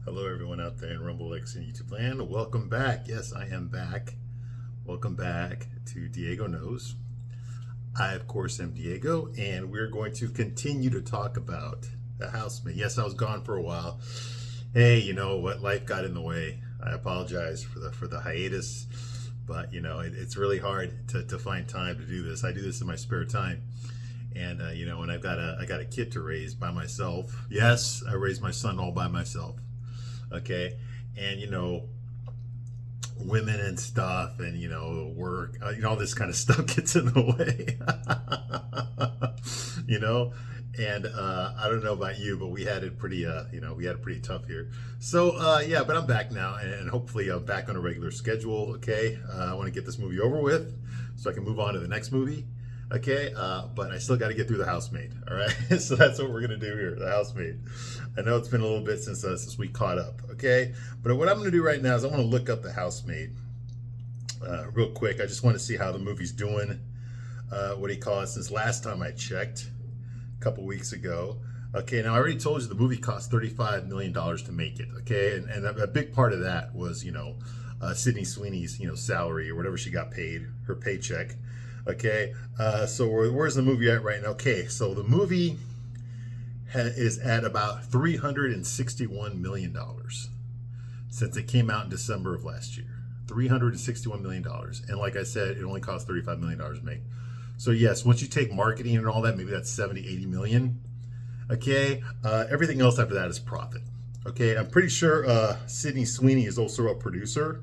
Hello, everyone out there in Rumble X and YouTube land. Welcome back. Yes, I am back. Welcome back to Diego Knows. I, of course, am Diego, and we're going to continue to talk about The Housemaid. Yes, I was gone for a while. Hey, you know what? Life got in the way. I apologize for the hiatus, but it's really hard to find time to do this. I do this in my spare time. And and I got a kid to raise by myself. Yes, I raised my son all by myself. Okay, and women and stuff, and work, all this kind of stuff gets in the way. And I don't know about you, but we had it pretty tough here. So yeah, but I'm back now, and hopefully I'm back on a regular schedule. Okay, I want to get this movie over with so I can move on to the next movie. Okay, but I still got to get through The Housemaid. All right, so that's what we're gonna do here, The Housemaid. I know it's been a little bit since we caught up. Okay, but what I'm gonna do right now is I want to look up The Housemaid real quick. I just want to see how the movie's doing. What do you call it? Since last time I checked, a couple weeks ago. Okay, now I already told you the movie cost $35 million to make it. Okay, and a big part of that was Sydney Sweeney's salary or whatever she got paid, her paycheck. Okay, so where's the movie at right now? Okay, so the movie is at about $361 million since it came out in December of last year. $361 million. And like I said, it only cost $35 million to make. So yes, once you take marketing and all that, maybe that's 70, 80 million. Okay, everything else after that is profit. Okay, I'm pretty sure Sydney Sweeney is also a producer.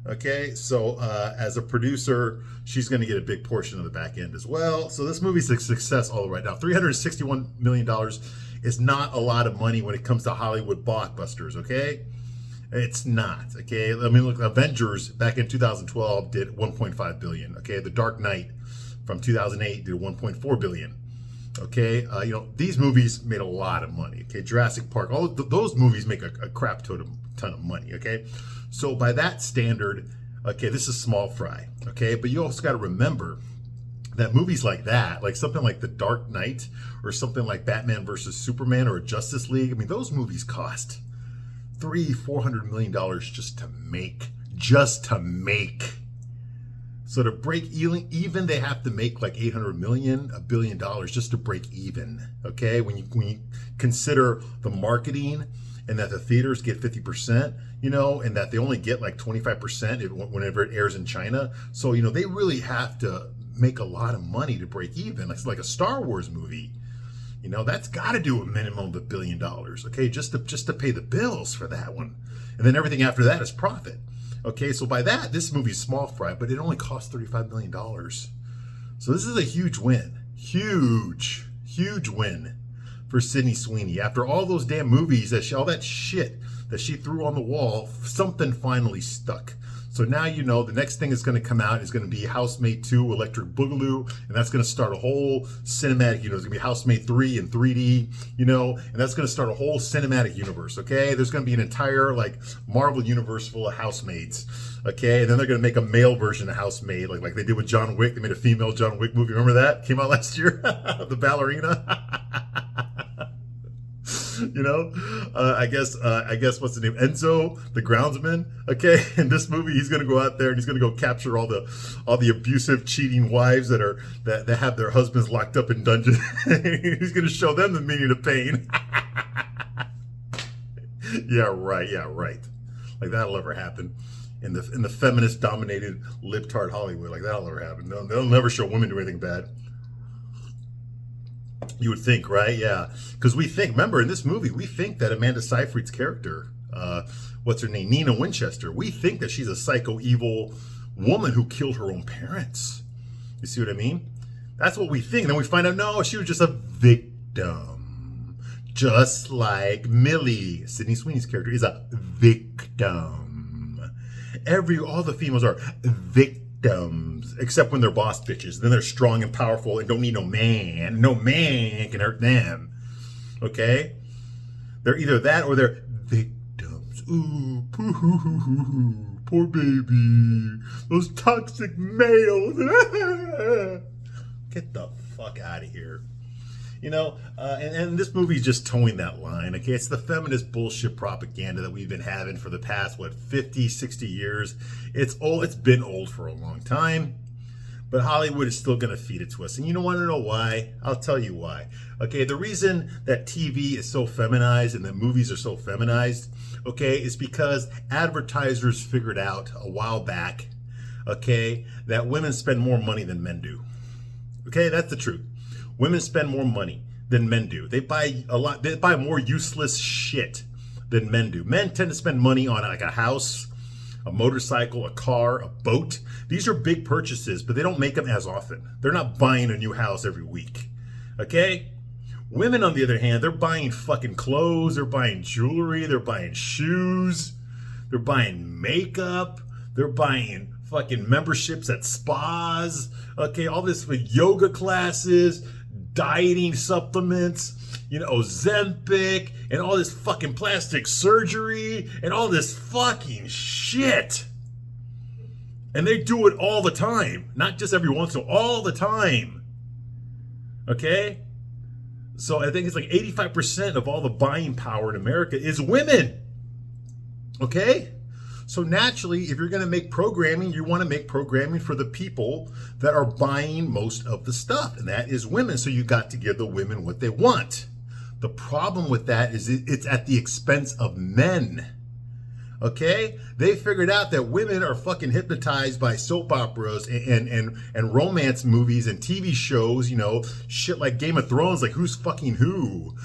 Okay, so as a producer, she's going to get a big portion of the back end as well. So this movie's a success all right now. $361 million is not a lot of money when it comes to Hollywood blockbusters, okay? It's not, okay? I mean, look, Avengers back in 2012 did 1.5 billion, okay? The Dark Knight from 2008 did 1.4 billion. Okay, these movies made a lot of money. Okay, Jurassic Park, all of those movies make a crap ton of money. Okay, so by that standard, okay, this is small fry. Okay, but you also got to remember that movies like that, like something like The Dark Knight or something like Batman versus Superman or Justice League, I mean, those movies cost $400 million just to make. So to break even, they have to make like 800 million, $1 billion just to break even. Okay, when you consider the marketing and that the theaters get 50%, and that they only get like 25% whenever it airs in China. So they really have to make a lot of money to break even. It's like a Star Wars movie. That's got to do a minimum of $1 billion. Okay, just to pay the bills for that one, and then everything after that is profit. Okay, so by that, this movie's small fry, but it only cost $35 million. So this is a huge win. Huge win for Sydney Sweeney. After all those damn movies, all that shit that she threw on the wall, something finally stuck. So now the next thing that's going to come out is going to be Housemaid 2 Electric Boogaloo, and that's going to start a whole cinematic, it's going to be Housemaid 3 in 3D, and that's going to start a whole cinematic universe, okay? There's going to be an entire, Marvel universe full of housemaids, okay? And then they're going to make a male version of Housemaid, like they did with John Wick. They made a female John Wick movie. Remember that? Came out last year? The ballerina. I guess what's the name? Enzo, the groundsman. Okay, in this movie, he's gonna go out there and he's gonna go capture all the abusive, cheating wives that have their husbands locked up in dungeons. He's gonna show them the meaning of pain. Yeah, right. Like that'll ever happen in the feminist dominated libtard Hollywood. Like that'll ever happen. They'll never show women do anything bad. You would think, right? Yeah. Because remember, in this movie, we think that Amanda Seyfried's character, what's her name? Nina Winchester, we think that she's a psycho evil woman who killed her own parents. You see what I mean? That's what we think. And then we find out, no, she was just a victim. Just like Millie, Sydney Sweeney's character, is a victim. All the females are victims, except when they're boss bitches. Then they're strong and powerful and don't need no man. No man can hurt them. Okay? They're either that or they're victims. Ooh, poor baby. Those toxic males. Get the fuck out of here. And this movie's just towing that line. Okay, it's the feminist bullshit propaganda that we've been having for the past 50, 60 years. It's old. It's been old for a long time. But Hollywood is still going to feed it to us. And you don't want to know why? I'll tell you why. Okay, the reason that TV is so feminized and that movies are so feminized, okay, is because advertisers figured out a while back, okay, that women spend more money than men do. Okay, that's the truth. Women spend more money than men do. They buy a lot. They buy more useless shit than men do. Men tend to spend money on like a house, a motorcycle, a car, a boat. These are big purchases, but they don't make them as often. They're not buying a new house every week. Okay? Women, on the other hand, they're buying fucking clothes, they're buying jewelry, they're buying shoes, they're buying makeup, they're buying fucking memberships at spas, okay, all this with yoga classes, dieting supplements, Ozempic, and all this fucking plastic surgery, and all this fucking shit. And they do it all the time, not just every once in a while, all the time. Okay? So I think it's like 85% of all the buying power in America is women. Okay? So naturally, if you're going to make programming, you want to make programming for the people that are buying most of the stuff, and that is women. So you got to give the women what they want. The problem with that is it's at the expense of men. Okay? They figured out that women are fucking hypnotized by soap operas and romance movies and TV shows, shit like Game of Thrones, like Who's Fucking Who,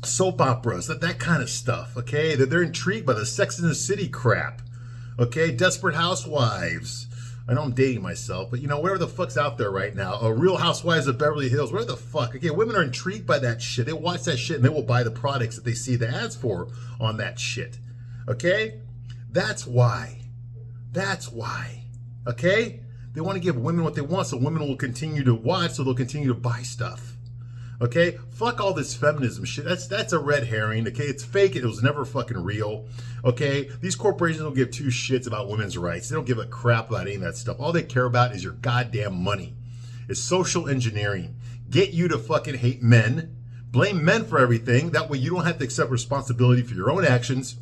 soap operas, that kind of stuff, okay? That they're intrigued by the Sex and the City crap, okay? Desperate Housewives. I know I'm dating myself, but whatever the fuck's out there right now, Real Housewives of Beverly Hills, where the fuck? Okay, women are intrigued by that shit. They watch that shit and they will buy the products that they see the ads for on that shit, okay? That's why, okay? They want to give women what they want, so women will continue to watch, so they'll continue to buy stuff. Okay, fuck all this feminism shit. That's a red herring. Okay, it's fake. It was never fucking real. Okay, these corporations don't give two shits about women's rights. They don't give a crap about any of that stuff. All they care about is your goddamn money. It's social engineering. Get you to fucking hate men. Blame men for everything. That way you don't have to accept responsibility for your own actions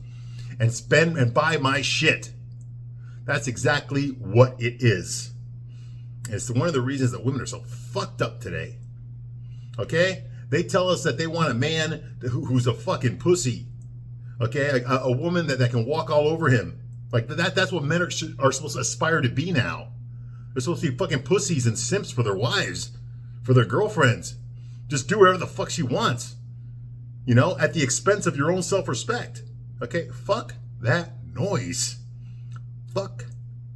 and spend and buy my shit. That's exactly what it is. And it's one of the reasons that women are so fucked up today. Okay? They tell us that they want a man who's a fucking pussy. Okay? A woman that can walk all over him. Like that's what men are supposed to aspire to be now. They're supposed to be fucking pussies and simps for their wives, for their girlfriends. Just do whatever the fuck she wants. At the expense of your own self-respect. Okay? Fuck that noise. Fuck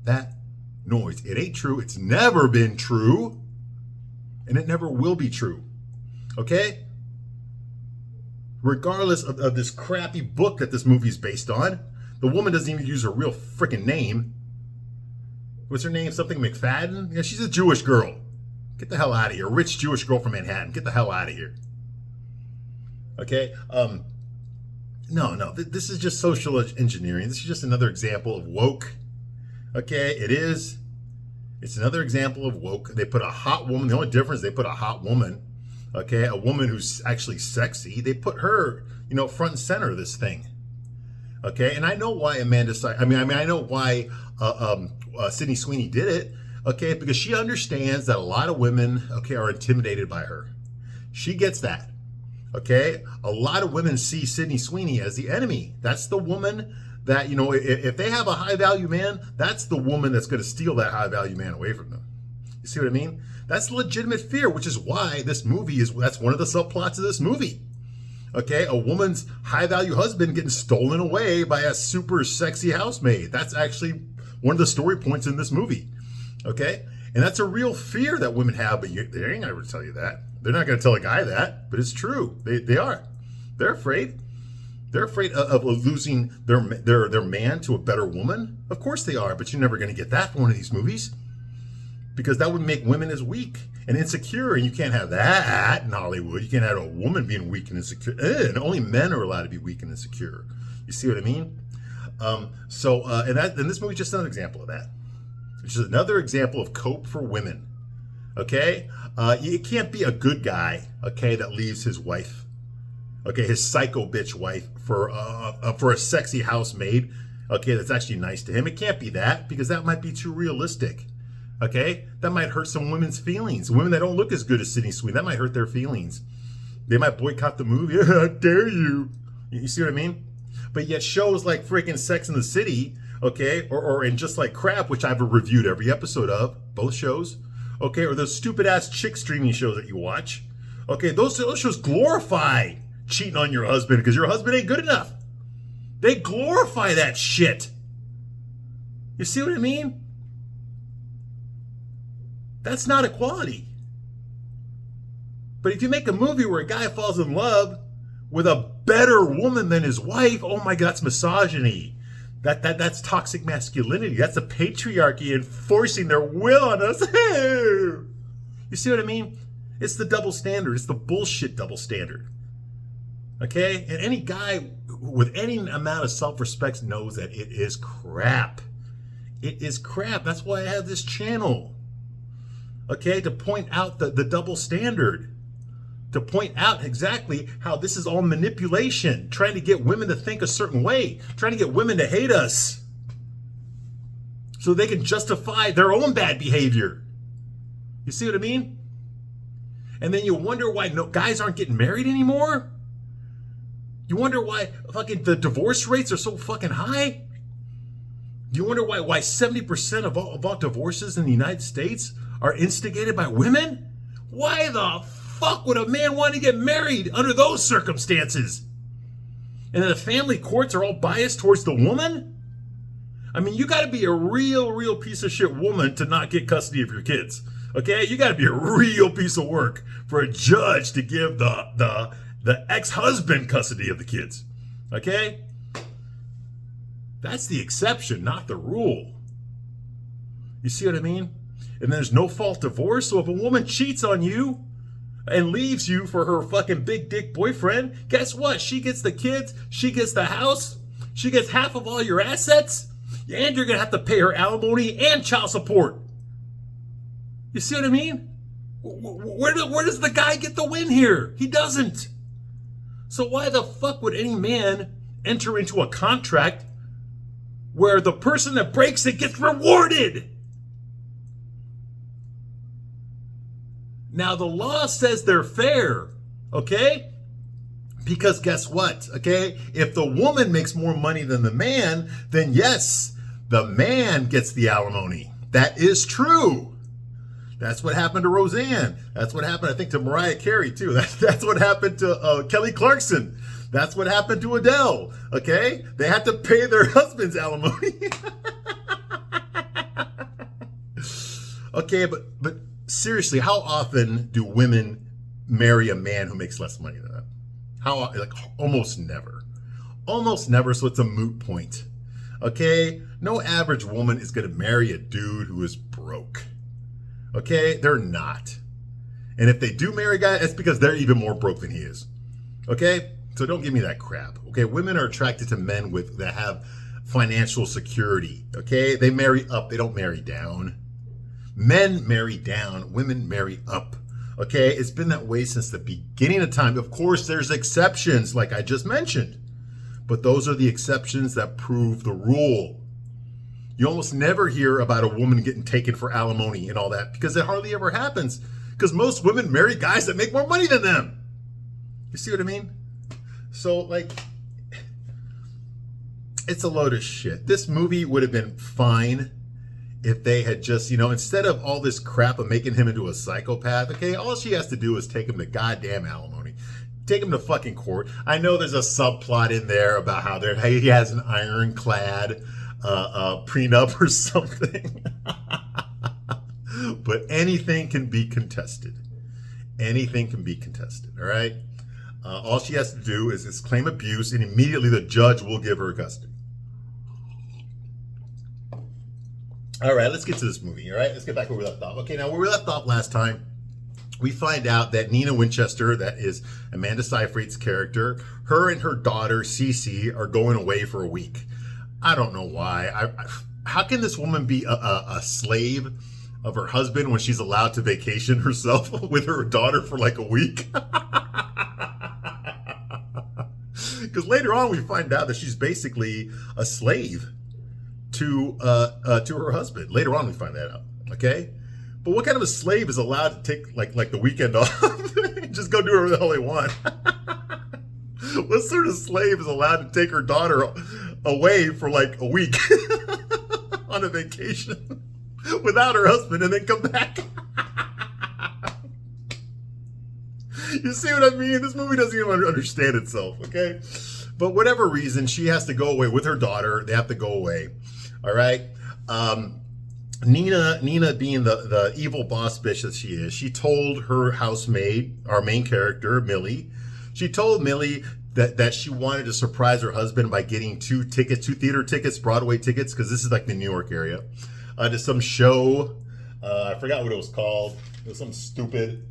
that noise. It ain't true. It's never been true. And it never will be true. Okay? Regardless of this crappy book that this movie's based on, the woman doesn't even use her real freaking name. What's her name? Something McFadden? Yeah, she's a Jewish girl. Get the hell out of here. A rich Jewish girl from Manhattan. Get the hell out of here. Okay? No. This is just social engineering. This is just another example of woke. Okay? It is. It's another example of woke. They put a hot woman. The only difference, they put a hot woman. Okay? A woman who's actually sexy. They put her, front and center of this thing. Okay? And I know why I know why Sydney Sweeney did it. Okay? Because she understands that a lot of women, okay, are intimidated by her. She gets that. Okay? A lot of women see Sydney Sweeney as the enemy. That's the woman that, if they have a high value man, that's the woman that's going to steal that high value man away from them. You see what I mean? That's legitimate fear, which is why this movie that's one of the subplots of this movie. Okay? A woman's high value husband getting stolen away by a super sexy housemaid. That's actually one of the story points in this movie. Okay? And that's a real fear that women have, but they ain't going to tell you that. They're not going to tell a guy that, but it's true. They are. They're afraid. They're afraid of losing their man to a better woman. Of course they are, but you're never going to get that from one of these movies. Because that would make women as weak and insecure, and you can't have that in Hollywood. You can't have a woman being weak and insecure. And only men are allowed to be weak and insecure. You see what I mean? And this movie is just another example of that. It's just another example of cope for women. Okay, you can't be a good guy. Okay, that leaves his wife. Okay, his psycho bitch wife for a sexy housemaid. Okay, that's actually nice to him. It can't be that because that might be too realistic. Okay, that might hurt some women's feelings. Women that don't look as good as Sydney Sweeney, that might hurt their feelings. They might boycott the movie. How dare you? You see what I mean? But yet shows like freaking Sex in the City, okay, or in Just Like Crap, which I've reviewed every episode of, both shows, okay, or those stupid ass chick streaming shows that you watch, okay, those shows glorify cheating on your husband because your husband ain't good enough. They glorify that shit. You see what I mean? That's not equality. But if you make a movie where a guy falls in love with a better woman than his wife, oh my God, that's misogyny. That's toxic masculinity. That's the patriarchy enforcing their will on us. You see what I mean? It's the double standard. It's the bullshit double standard. Okay? And any guy with any amount of self-respect knows that it is crap. It is crap. That's why I have this channel. Okay? To point out the double standard. To point out exactly how this is all manipulation, trying to get women to think a certain way, trying to get women to hate us so they can justify their own bad behavior. You see what I mean? And then you wonder why guys aren't getting married anymore? You wonder why fucking the divorce rates are so fucking high? You wonder why 70% of all divorces in the United States are instigated by women? Why the fuck would a man want to get married under those circumstances? And then the family courts are all biased towards the woman? I mean, you got to be a real piece of shit woman to not get custody of your kids. Okay? You got to be a real piece of work for a judge to give the ex-husband custody of the kids. Okay? That's the exception, not the rule. You see what I mean? And there's no fault divorce. So if a woman cheats on you and leaves you for her fucking big dick boyfriend, guess what? She gets the kids, she gets the house, she gets half of all your assets, and you're gonna have to pay her alimony and child support. You see what I mean? Where does the guy get the win here? He doesn't. So why the fuck would any man enter into a contract where the person that breaks it gets rewarded? Now, the law says they're fair, okay? Because guess what, okay? If the woman makes more money than the man, then yes, the man gets the alimony. That is true. That's what happened to Roseanne. That's what happened, I think, to Mariah Carey, too. That's what happened to Kelly Clarkson. That's what happened to Adele, okay? They had to pay their husband's alimony. Okay, but seriously, how often do women marry a man who makes less money than them? Almost never. Almost never, so it's a moot point. Okay? No average woman is going to marry a dude who is broke. Okay? They're not. And if they do marry a guy, it's because they're even more broke than he is. Okay? So don't give me that crap. Okay? Women are attracted to men that have financial security. Okay? They marry up, they don't marry down. Men marry down, women marry up. Okay? It's been that way since the beginning of time. Of course, there's exceptions, like I just mentioned. But those are the exceptions that prove the rule. You almost never hear about a woman getting taken for alimony and all that because it hardly ever happens. Because most women marry guys that make more money than them. You see what I mean? So, like, it's a load of shit. This movie would have been fine if they had just, instead of all this crap of making him into a psychopath, okay, all she has to do is take him to goddamn alimony. Take him to fucking court. I know there's a subplot in there about how he has an ironclad prenup or something. But anything can be contested. Anything can be contested, all right? All she has to do is claim abuse, and immediately the judge will give her custody. All right, let's get to this movie, all right? Let's get back where we left off. Okay, now where we left off last time, we find out that Nina Winchester, that is Amanda Seyfried's character, her and her daughter, Cece, are going away for a week. I don't know why. How can this woman be a slave of her husband when she's allowed to vacation herself with her daughter for like a week. Because later on we find out that she's basically a slave to her husband. Later on we find that out. Okay, but what kind of a slave is allowed to take like the weekend off and just go do whatever the hell they want? What sort of slave is allowed to take her daughter away for like a week on a vacation without her husband and then come back? You see what I mean? This movie doesn't even understand itself, okay? But whatever reason, she has to go away with her daughter. They have to go away, all right? Nina being the evil boss bitch that she is, she told her housemaid, our main character, Millie, she told Millie that she wanted to surprise her husband by getting two theater tickets, Broadway tickets, because this is like the New York area, to some show. I forgot what it was called. It was something stupid.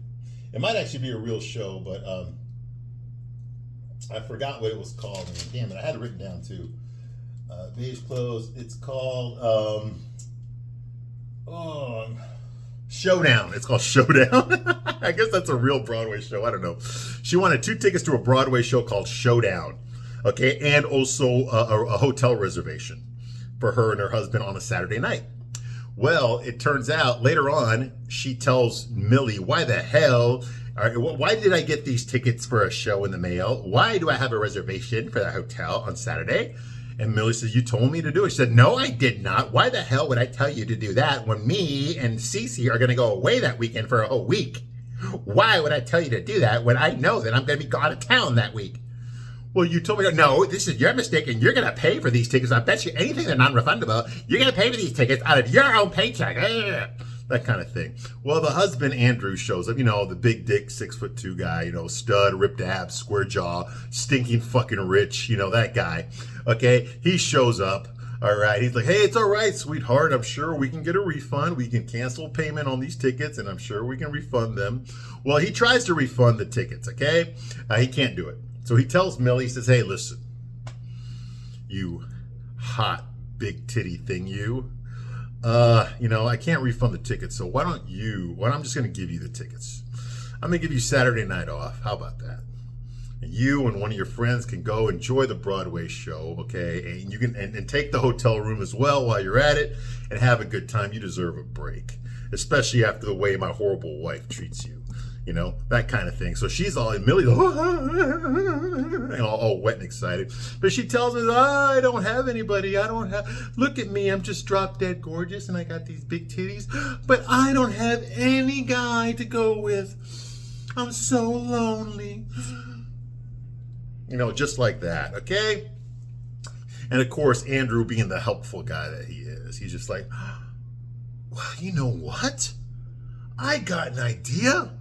It might actually be a real show, but I forgot what it was called. And damn it, I had it written down too. Beige clothes. It's called Showdown. It's called Showdown. I guess that's a real Broadway show. I don't know. She wanted 2 tickets to a Broadway show called Showdown. Okay, and also a hotel reservation for her and her husband on a Saturday night. Well, it turns out later on, she tells Millie, why the hell, why did I get these tickets for a show in the mail? Why do I have a reservation for the hotel on Saturday? And Millie says, you told me to do it. She said, no, I did not. Why the hell would I tell you to do that when me and Cece are going to go away that weekend for a whole week? Why would I tell you to do that when I know that I'm going to be out of town that week? Well, you told me, no, this is your mistake, and you're going to pay for these tickets. I bet you anything they're non-refundable, you're going to pay for these tickets out of your own paycheck. That kind of thing. Well, the husband, Andrew, shows up, the big dick, 6'2" guy, stud, ripped abs, square jaw, stinking fucking rich, that guy. Okay, he shows up. All right, he's like, hey, it's all right, sweetheart. I'm sure we can get a refund. We can cancel payment on these tickets, and I'm sure we can refund them. Well, he tries to refund the tickets, okay? He can't do it. So he tells Millie, he says, hey, listen, you hot big titty thing, I can't refund the tickets, so I'm just going to give you the tickets. I'm going to give you Saturday night off. How about that? And you and one of your friends can go enjoy the Broadway show, okay? And you can and take the hotel room as well while you're at it and have a good time. You deserve a break, especially after the way my horrible wife treats you. That kind of thing. So she's all in, Millie's all wet and excited. But she tells me, I don't have anybody. Look at me. I'm just drop dead gorgeous and I got these big titties. But I don't have any guy to go with. I'm so lonely. Just like that. Okay? And of course, Andrew being the helpful guy that he is, he's just like, well, you know what? I got an idea.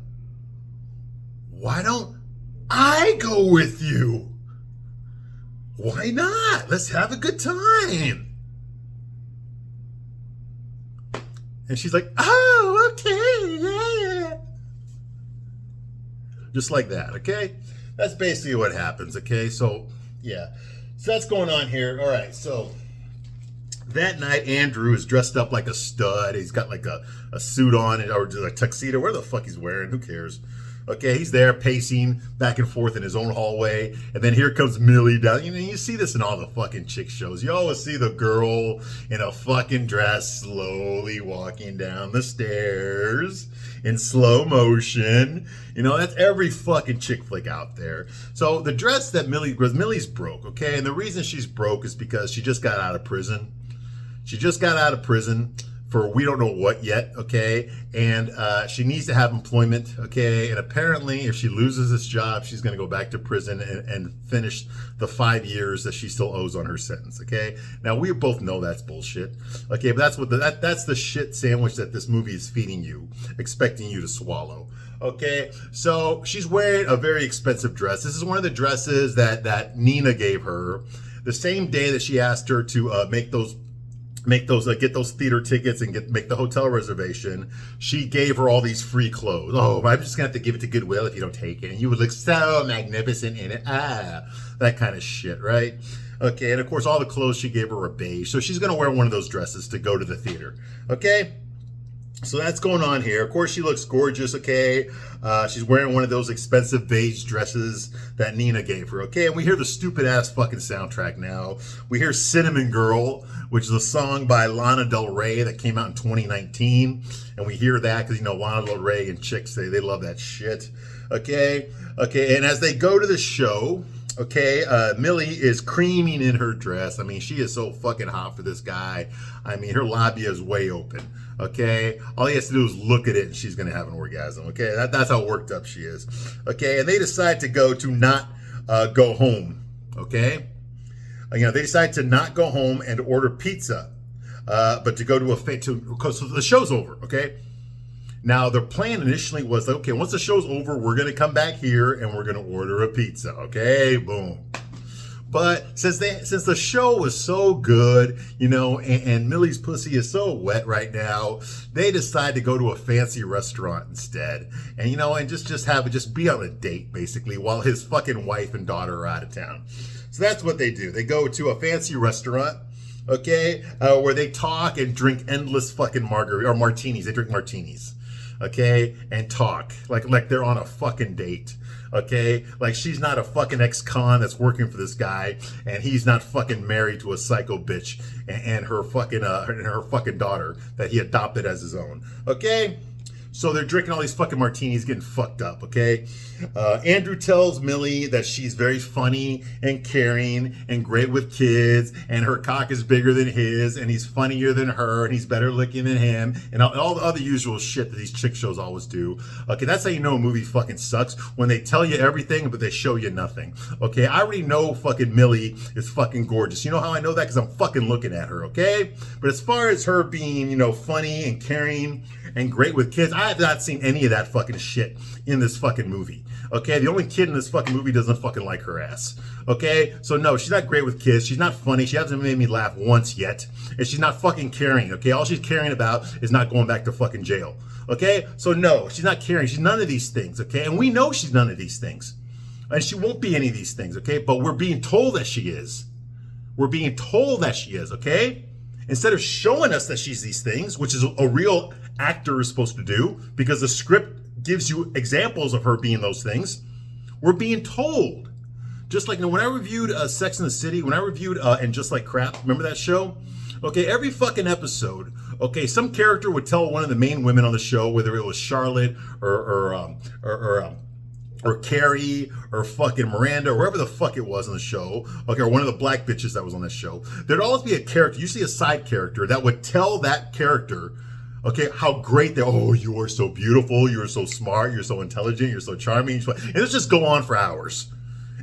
Why don't I go with you? Why not? Let's have a good time. And she's like, oh, okay, yeah. Just like that, okay? That's basically what happens, okay? So, yeah. So that's going on here. All right, so that night, Andrew is dressed up like a stud. He's got like a suit on or a tuxedo. Where the fuck he's wearing? Who cares? Okay, he's there pacing back and forth in his own hallway. And then here comes Millie down. You see this in all the fucking chick shows. You always see the girl in a fucking dress slowly walking down the stairs in slow motion. That's every fucking chick flick out there. So the dress that Millie's broke, okay? And the reason she's broke is because she just got out of prison. She just got out of prison for we don't know what yet, okay? And she needs to have employment, okay? And apparently, if she loses this job, she's gonna go back to prison and finish the 5 years that she still owes on her sentence, okay? Now, we both know that's bullshit, okay? But that's the shit sandwich that this movie is feeding you, expecting you to swallow, okay? So she's wearing a very expensive dress. This is one of the dresses that Nina gave her the same day that she asked her to get those theater tickets and make the hotel reservation. She gave her all these free clothes. Oh, I'm just gonna have to give it to Goodwill if you don't take it, and you would look so magnificent in it. That kind of shit, right? Okay, and of course all the clothes she gave her were beige, so she's gonna wear one of those dresses to go to the theater. Okay, So that's going on here. Of course, she looks gorgeous, okay? She's wearing one of those expensive beige dresses that Nina gave her, okay? And we hear the stupid-ass fucking soundtrack now. We hear Cinnamon Girl, which is a song by Lana Del Rey that came out in 2019. And we hear that because, you know, Lana Del Rey and chicks, they love that shit, okay? Okay, and as they go to the show... Okay, Millie is creaming in her dress. I mean, she is so fucking hot for this guy. I mean, her labia is way open. Okay, all he has to do is look at it and she's gonna have an orgasm. Okay, that's how worked up she is. Okay, and they decide to not go home. Okay, you know, they decide to not go home and order pizza, but to go to because the show's over. Okay. Now, their plan initially was, okay, once the show's over, we're going to come back here and we're going to order a pizza, okay? Boom. But since the show was so good, you know, and Millie's pussy is so wet right now, they decide to go to a fancy restaurant instead. And, you know, and just be on a date, basically, while his fucking wife and daughter are out of town. So that's what they do. They go to a fancy restaurant, okay, where they talk and drink endless fucking martinis. They drink martinis. Okay, and talk like they're on a fucking date. Okay, like she's not a fucking ex-con that's working for this guy, and he's not fucking married to a psycho bitch and her fucking daughter that he adopted as his own. Okay. So they're drinking all these fucking martinis, getting fucked up, okay? Andrew tells Millie that she's very funny and caring and great with kids, and her cock is bigger than his, and he's funnier than her, and he's better looking than him, and all the other usual shit that these chick shows always do. Okay, that's how you know a movie fucking sucks, when they tell you everything, but they show you nothing. Okay, I already know fucking Millie is fucking gorgeous. You know how I know that? Because I'm fucking looking at her, okay? But as far as her being, you know, funny and caring and great with kids, I have not seen any of that fucking shit in this fucking movie. Okay, the only kid in this fucking movie doesn't fucking like her ass. Okay, so no, she's not great with kids. She's not funny. She hasn't made me laugh once yet. And she's not fucking caring. Okay, all she's caring about is not going back to fucking jail. Okay, so no, she's not caring. She's none of these things. Okay, and we know she's none of these things. And she won't be any of these things. Okay, but we're being told that she is. We're being told that she is. Okay, instead of showing us that she's these things, which is a real actor is supposed to do, because the script gives you examples of her being those things, we're being told. Just like, you know, when I reviewed Sex and the City, when I reviewed And Just Like Crap, remember that show? Okay, every fucking episode, okay, some character would tell one of the main women on the show, whether it was Charlotte or Carrie or fucking Miranda or whoever the fuck it was on the show, okay, or one of the black bitches that was on that show, there'd always be a character, usually a side character, that would tell that character, okay, how great you are so beautiful, you're so smart, you're so intelligent, you're so charming, and let's just go on for hours.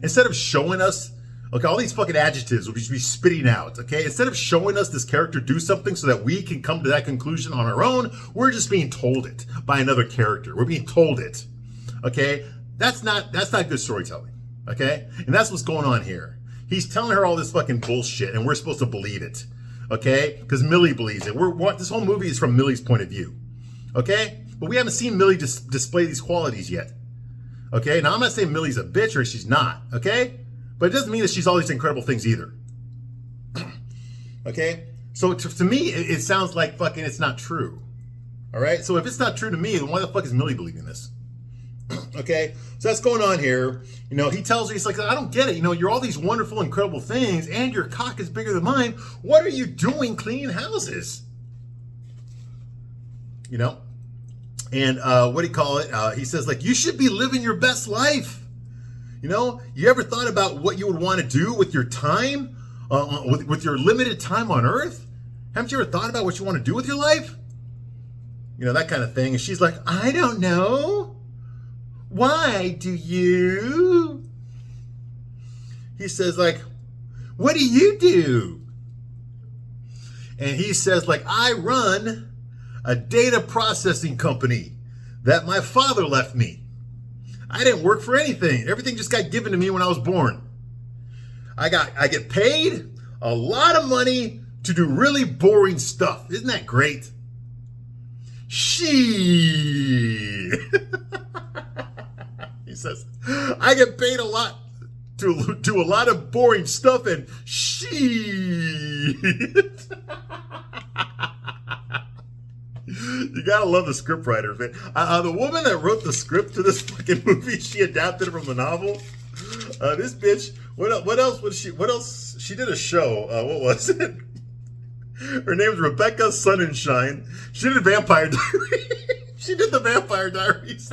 Instead of showing us, okay, all these fucking adjectives will be spitting out, okay? Instead of showing us this character do something so that we can come to that conclusion on our own, we're just being told it by another character. We're being told it, okay? That's not good storytelling, okay? And that's what's going on here. He's telling her all this fucking bullshit, and we're supposed to believe it, okay? Because Millie believes it. This whole movie is from Millie's point of view, okay? But we haven't seen Millie display these qualities yet, okay? Now, I'm not saying Millie's a bitch or she's not, okay? But it doesn't mean that she's all these incredible things either, okay? So to me, it sounds like fucking it's not true, all right? So if it's not true to me, then why the fuck is Millie believing this? Okay, so that's going on here. You know, he tells her, he's like, I don't get it. You know, you're all these wonderful, incredible things, and your cock is bigger than mine. What are you doing cleaning houses? You know? And what do you call it? He says, like, you should be living your best life. You know, you ever thought about what you would want to do with your time, with your limited time on Earth? Haven't you ever thought about what you want to do with your life? You know, that kind of thing. And she's like, I don't know. Why do you? He says, like, what do you do? And he says, like, I run a data processing company that my father left me. I didn't work for anything. Everything just got given to me when I was born. I get paid a lot of money to do really boring stuff. Isn't that great? He says, I get paid a lot to do a lot of boring stuff and shit. You You gotta love the script writers, man. The woman that wrote the script to this fucking movie, she adapted it from the novel. This bitch, what else was she? What else? She did a show. What was it? Her name was Rebecca Sunshine. She did Vampire Diaries. She did the Vampire Diaries.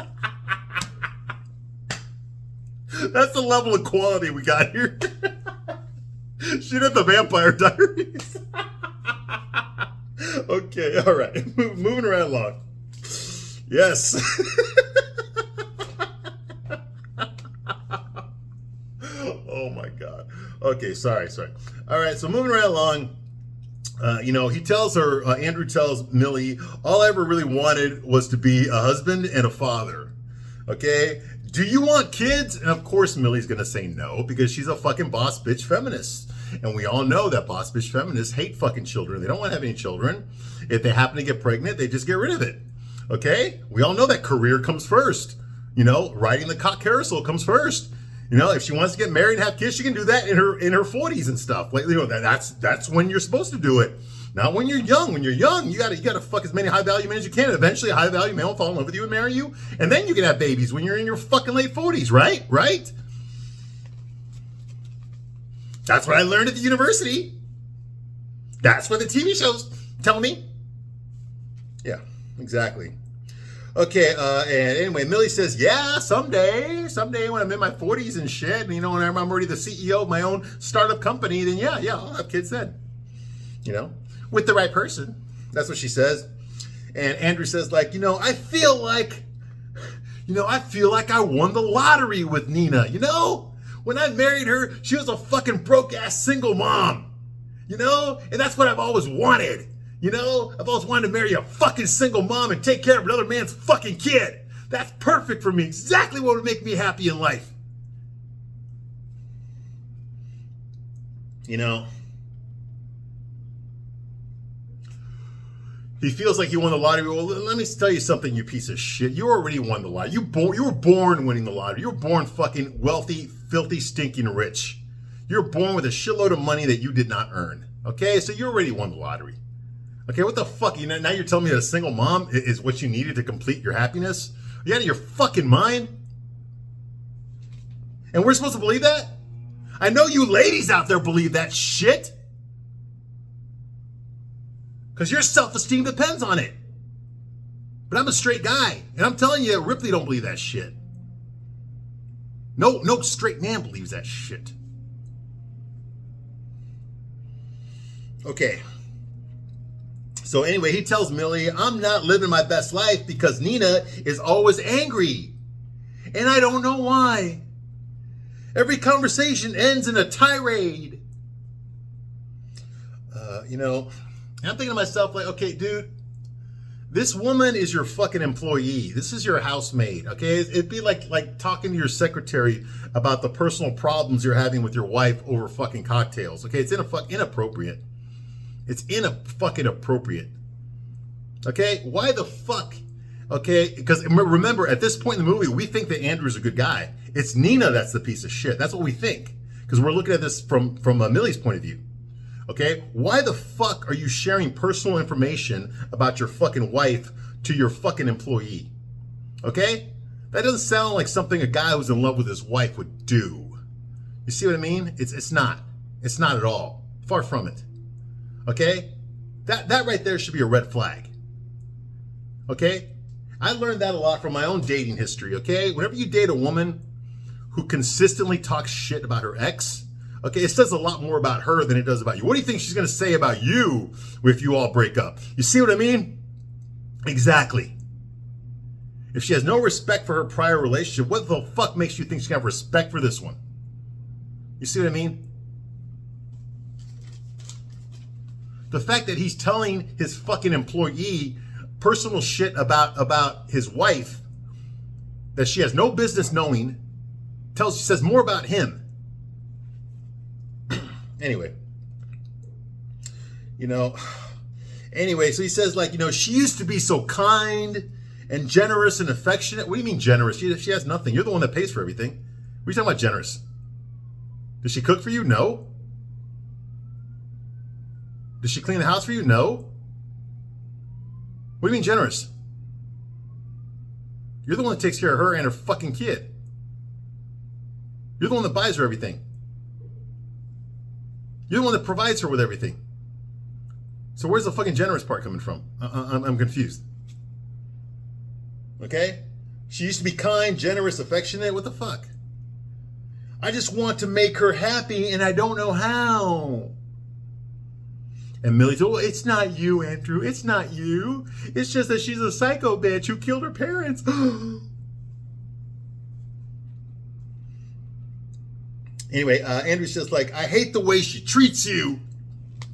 That's the level of quality we got here. She did the Vampire Diaries. Okay, all right. Moving right along. Yes. Oh my God. Okay, sorry. All right, so moving right along. He tells her, Andrew tells Millie, all I ever really wanted was to be a husband and a father. Okay? Do you want kids? And of course, Millie's going to say no because she's a fucking boss bitch feminist. And we all know that boss bitch feminists hate fucking children. They don't want to have any children. If they happen to get pregnant, they just get rid of it. Okay? We all know that career comes first. Riding the cock carousel comes first. If she wants to get married and have kids, she can do that in her 40s and stuff. Like, that's when you're supposed to do it. Not when you're young. When you're young, you gotta fuck as many high value men as you can. Eventually, a high value man will fall in love with you and marry you, and then you can have babies when you're in your fucking late 40s, right? Right? That's what I learned at the university. That's what the TV shows tell me. Yeah, exactly. Okay, and anyway, Millie says, yeah, someday when I'm in my 40s and shit, and, when I'm already the CEO of my own startup company, then yeah, I'll have kids then. With the right person. That's what she says. And Andrew says, I feel like I won the lottery with Nina. When I married her, she was a fucking broke-ass single mom. And that's what I've always wanted. I've always wanted to marry a fucking single mom and take care of another man's fucking kid. That's perfect for me. Exactly what would make me happy in life. He feels like he won the lottery. Well, let me tell you something, you piece of shit. You already won the lottery. You were born winning the lottery. You were born fucking wealthy, filthy, stinking rich. You're born with a shitload of money that you did not earn. Okay? So you already won the lottery. Okay, what the fuck? Now you're telling me that a single mom is what you needed to complete your happiness? Are you out of your fucking mind? And we're supposed to believe that? I know you ladies out there believe that shit. Because your self-esteem depends on it. But I'm a straight guy. And I'm telling you, Ripley don't believe that shit. No straight man believes that shit. Okay. So anyway, he tells Millie, I'm not living my best life because Nina is always angry. And I don't know why. Every conversation ends in a tirade. And I'm thinking to myself, okay, dude, this woman is your fucking employee. This is your housemaid, okay? It'd be like talking to your secretary about the personal problems you're having with your wife over fucking cocktails, okay? It's inappropriate. It's fucking appropriate. Okay? Why the fuck? Okay? Because remember, at this point in the movie, we think that Andrew's a good guy. It's Nina that's the piece of shit. That's what we think. Because we're looking at this from Millie's point of view. Okay? Why the fuck are you sharing personal information about your fucking wife to your fucking employee? Okay? That doesn't sound like something a guy who's in love with his wife would do. You see what I mean? It's not. It's not at all. Far from it. Okay? That right there should be a red flag. Okay? I learned that a lot from my own dating history, okay? Whenever you date a woman who consistently talks shit about her ex, okay, it says a lot more about her than it does about you. What do you think she's going to say about you if you all break up? You see what I mean? Exactly. If she has no respect for her prior relationship, what the fuck makes you think she's going to have respect for this one? You see what I mean? The fact that he's telling his fucking employee personal shit about his wife that she has no business knowing says more about him. Anyway, so he says, she used to be so kind and generous and affectionate. What do you mean generous? She has nothing. You're the one that pays for everything. What are you talking about generous? Does she cook for you? No. Does she clean the house for you? No. What do you mean generous? You're the one that takes care of her and her fucking kid. You're the one that buys her everything. You're the one that provides her with everything. So where's the fucking generous part coming from? I'm confused. Okay? She used to be kind, generous, affectionate. What the fuck? I just want to make her happy and I don't know how. And Millie told, well, it's not you, Andrew. It's not you. It's just that she's a psycho bitch who killed her parents. Anyway, Andrew's just like, I hate the way she treats you.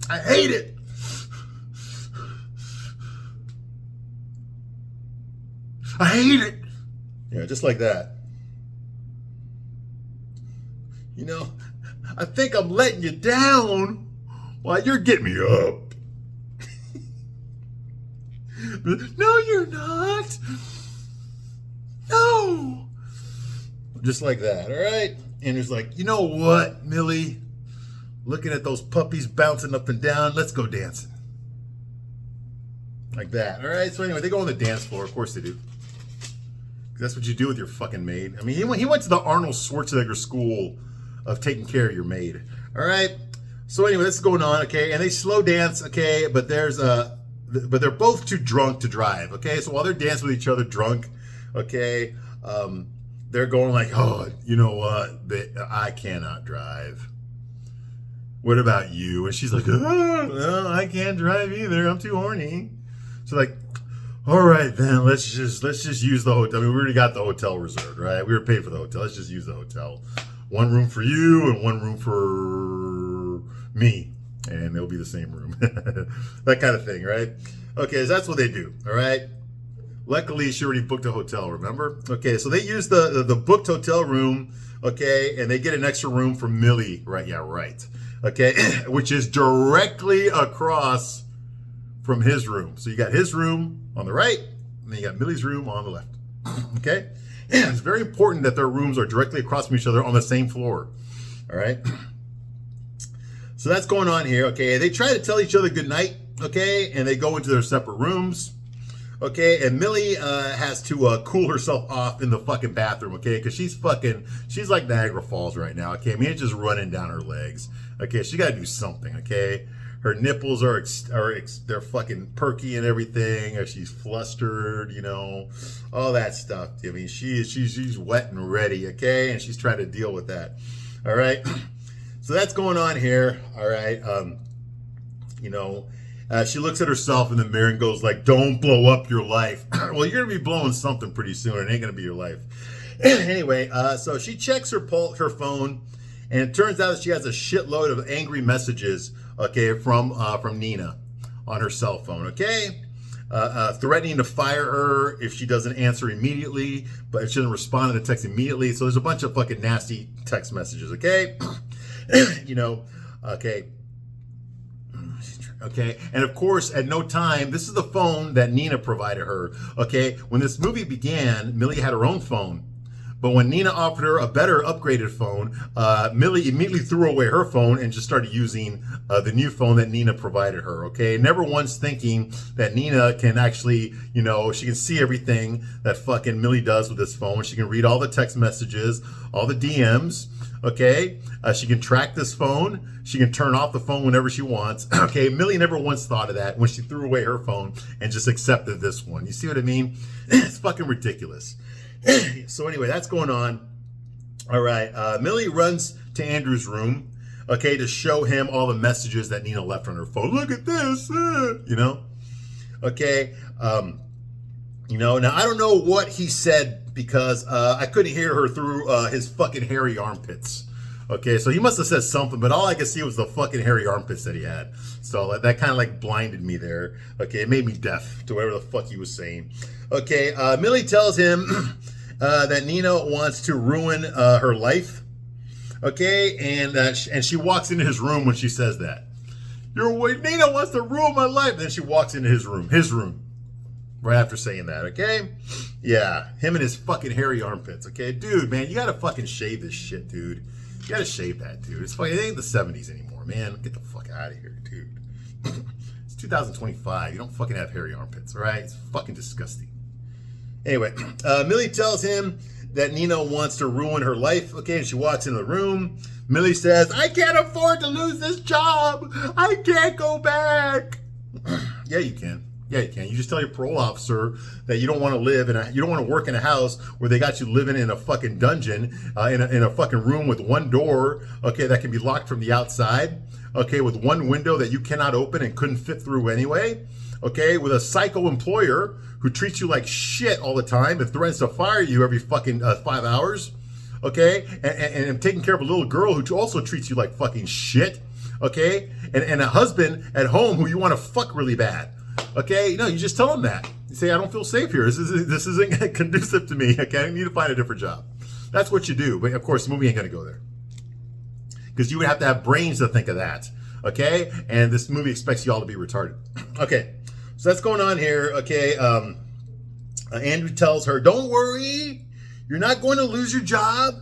I hate it. I hate it. Yeah, just like that. You know, I think I'm letting you down while you're getting me up. No, you're not. No. Just like that, all right? And it's like, you know what, Millie? Looking at those puppies bouncing up and down, let's go dancing. Like that, all right? So anyway, they go on the dance floor. Of course they do. That's what you do with your fucking maid. I mean, he went to the Arnold Schwarzenegger school of taking care of your maid. All right? So anyway, this is going on, okay? And they slow dance, okay? But but they're both too drunk to drive, okay? So while they're dancing with each other drunk, okay, they're going like, oh, you know what? I cannot drive. What about you? And she's like, oh, no, I can't drive either. I'm too horny. So like, all right, then let's just use the hotel. I mean, we already got the hotel reserved, right? We were paid for the hotel. Let's just use the hotel. One room for you and one room for me. And it'll be the same room. That kind of thing, right? Okay, so that's what they do, all right? Luckily, she already booked a hotel, remember? Okay, so they use the booked hotel room, okay, and they get an extra room for Millie, right? Yeah, right. Okay, which is directly across from his room. So you got his room on the right, and then you got Millie's room on the left. Okay? It's very important that their rooms are directly across from each other on the same floor. All right? So that's going on here, okay? They try to tell each other goodnight, okay? And they go into their separate rooms, okay? And Millie has to cool herself off in the fucking bathroom, okay? Because she's like Niagara Falls right now, okay? I mean, it's just running down her legs, okay? She got to do something, okay? Her nipples they're fucking perky and everything. Or she's flustered, you know, all that stuff. I mean, she's wet and ready, okay? And she's trying to deal with that. All right. So that's going on here. All right. You know, she looks at herself in the mirror and goes like, "Don't blow up your life." Well, you're gonna be blowing something pretty soon. It ain't gonna be your life. Anyway, so she checks her phone, and it turns out that she has a shitload of angry messages, okay, from Nina on her cell phone, okay? Threatening to fire her if she doesn't answer immediately, but if she doesn't respond to the text immediately. So there's a bunch of fucking nasty text messages, okay? You know, okay. Okay, and of course, at no time, this is the phone that Nina provided her, okay? When this movie began, Millie had her own phone. But when Nina offered her a better upgraded phone, Millie immediately threw away her phone and just started using the new phone that Nina provided her, okay? Never once thinking that Nina can actually, you know, she can see everything that fucking Millie does with this phone. She can read all the text messages, all the DMs, okay? She can track this phone. She can turn off the phone whenever she wants, okay? Millie never once thought of that when she threw away her phone and just accepted this one. You see what I mean? It's fucking ridiculous. So anyway, that's going on. All right, Millie runs to Andrew's room, okay, to show him all the messages that Nina left on her phone. Look at this, you know? Okay, you know, now I don't know what he said because I couldn't hear her through his fucking hairy armpits. Okay, so he must have said something, but all I could see was the fucking hairy armpits that he had. So that kind of like blinded me there. Okay, it made me deaf to whatever the fuck he was saying. Okay, Millie tells him that Nina wants to ruin her life. Okay, and she walks into his room when she says that. Nina wants to ruin my life. And then she walks into his room, right after saying that. Okay, yeah, him and his fucking hairy armpits. Okay, dude, man, you gotta fucking shave this shit, dude. You gotta shave that, dude. It's fucking, it ain't the 70s anymore, man. Get the fuck out of here, dude. It's 2025. You don't fucking have hairy armpits, all right? It's fucking disgusting. Anyway, Millie tells him that Nina wants to ruin her life. Okay, and she walks into the room. Millie says, "I can't afford to lose this job. I can't go back." Yeah, you can. Yeah, you can. You just tell your parole officer that you don't want to live you don't want to work in a house where they got you living in a fucking dungeon, in a fucking room with one door, okay, that can be locked from the outside, okay, with one window that you cannot open and couldn't fit through anyway, okay, with a psycho employer who treats you like shit all the time and threatens to fire you every fucking 5 hours, okay, and taking care of a little girl who also treats you like fucking shit, okay, and a husband at home who you want to fuck really bad. Okay, no, you just tell them that. You say, "I don't feel safe here. This isn't conducive to me. Okay, I need to find a different job." That's what you do. But of course, the movie ain't gonna go there because you would have to have brains to think of that. Okay, and this movie expects you all to be retarded. Okay, so that's going on here. Okay, Andrew tells her, "Don't worry, you're not going to lose your job.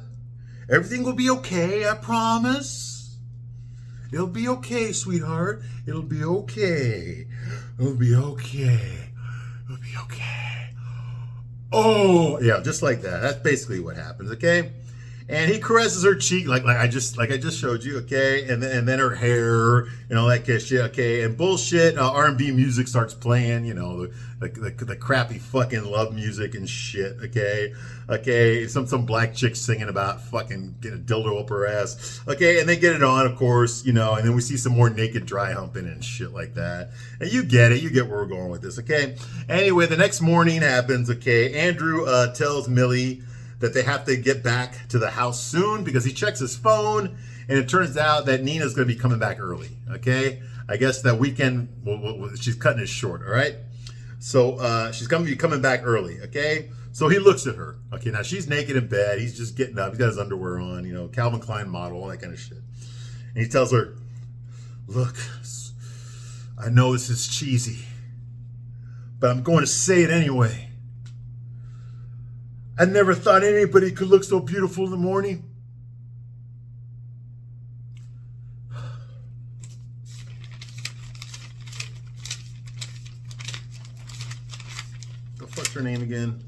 Everything will be okay. I promise. It'll be okay, sweetheart. It'll be okay. It'll be okay. It'll be okay." Oh, yeah, just like that. That's basically what happens, okay? And he caresses her cheek like I just showed you, okay? And then her hair and all that kind of shit, okay? And bullshit R&B music starts playing, you know, the crappy fucking love music and shit, okay? Okay, some black chick singing about fucking getting a dildo up her ass, okay? And they get it on, of course, you know, and then we see some more naked dry humping and shit like that. And you get it, you get where we're going with this, okay? Anyway, the next morning happens, okay? Andrew tells Millie that they have to get back to the house soon because he checks his phone and it turns out that Nina's going to be coming back early, okay? I guess that weekend, she's cutting it short, all right? So she's going to be coming back early, okay? So he looks at her. Okay, now she's naked in bed. He's just getting up. He's got his underwear on, you know, Calvin Klein model, all that kind of shit. And he tells her, "Look, I know this is cheesy, but I'm going to say it anyway. I never thought anybody could look so beautiful in the morning." The fuck's her name again?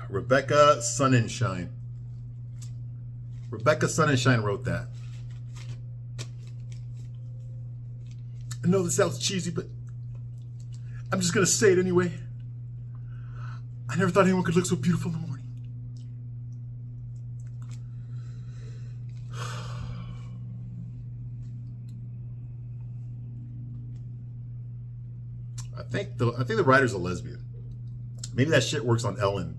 Rebecca Sonnenschein. Rebecca Sonnenschein wrote that. I know this sounds cheesy, but I'm just going to say it anyway. I never thought anyone could look so beautiful in the morning. I think the writer's a lesbian. Maybe that shit works on Ellen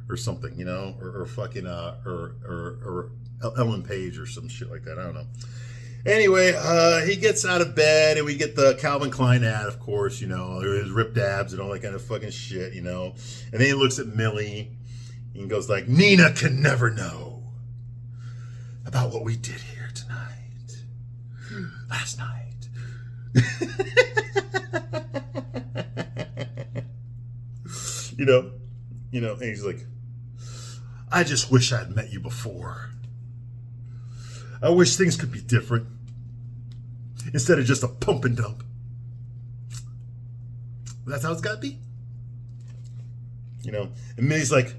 or something, you know, or fucking or Ellen Page or some shit like that. I don't know. Anyway, he gets out of bed and we get the Calvin Klein ad, of course, you know, his ripped abs and all that kind of fucking shit, you know. And then he looks at Millie and goes like, "Nina can never know about what we did here tonight. Last night." You know, and he's like, "I just wish I'd met you before. I wish things could be different instead of just a pump and dump. That's how it's got to be." You know, and Millie's like,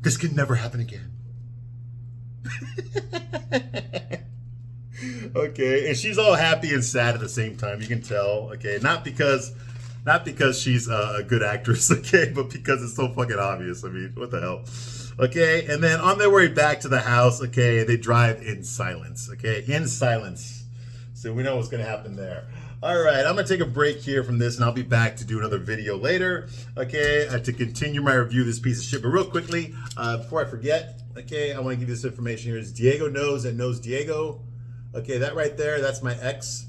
"This can never happen again." Okay, and she's all happy and sad at the same time. You can tell, okay, not because she's a good actress, okay, but because it's so fucking obvious. I mean, what the hell? Okay, and then on their way back to the house, okay, they drive in silence, okay, in silence. So we know what's going to happen there. All right, I'm going to take a break here from this, and I'll be back to do another video later, okay, to continue my review of this piece of shit. But real quickly, before I forget, okay, I want to give you this information here. It's Diego Knows that knows Diego. Okay, that right there, that's my X.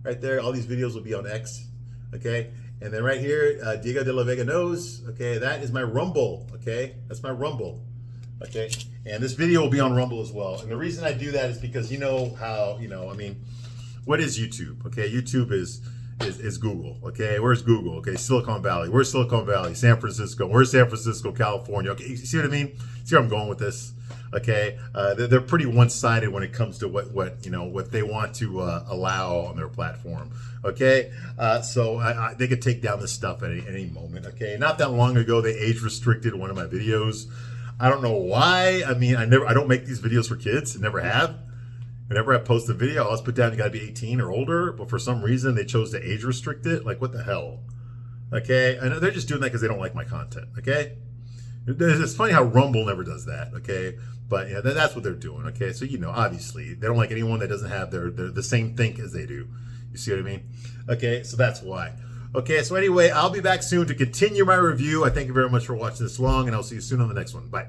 Right there, all these videos will be on X, okay? And then right here, Diego de la Vega Knows, okay, that is my Rumble, okay? That's my Rumble, okay? And this video will be on Rumble as well. And the reason I do that is because you know how, you know, I mean, what is YouTube, okay? YouTube is Google, okay? Where's Google, okay? Silicon Valley. Where's Silicon Valley? San Francisco. Where's San Francisco, California? Okay, you see what I mean? See where I'm going with this? Okay, they're pretty one-sided when it comes to what what they want to allow on their platform. Okay, so they could take down this stuff at any moment. Okay, not that long ago they age restricted one of my videos. I don't know why. I mean, I don't make these videos for kids. I never have. Whenever I post a video, I always put down you got to be 18 or older. But for some reason, they chose to age restrict it. Like, what the hell? Okay, and they're just doing that because they don't like my content. Okay, it's funny how Rumble never does that. Okay, but yeah, that's what they're doing. Okay, so obviously they don't like anyone that doesn't have the same think as they do. You see what I mean? Okay, so that's why. Okay, so anyway, I'll be back soon to continue my review. I thank you very much for watching this long, and I'll see you soon on the next one. Bye.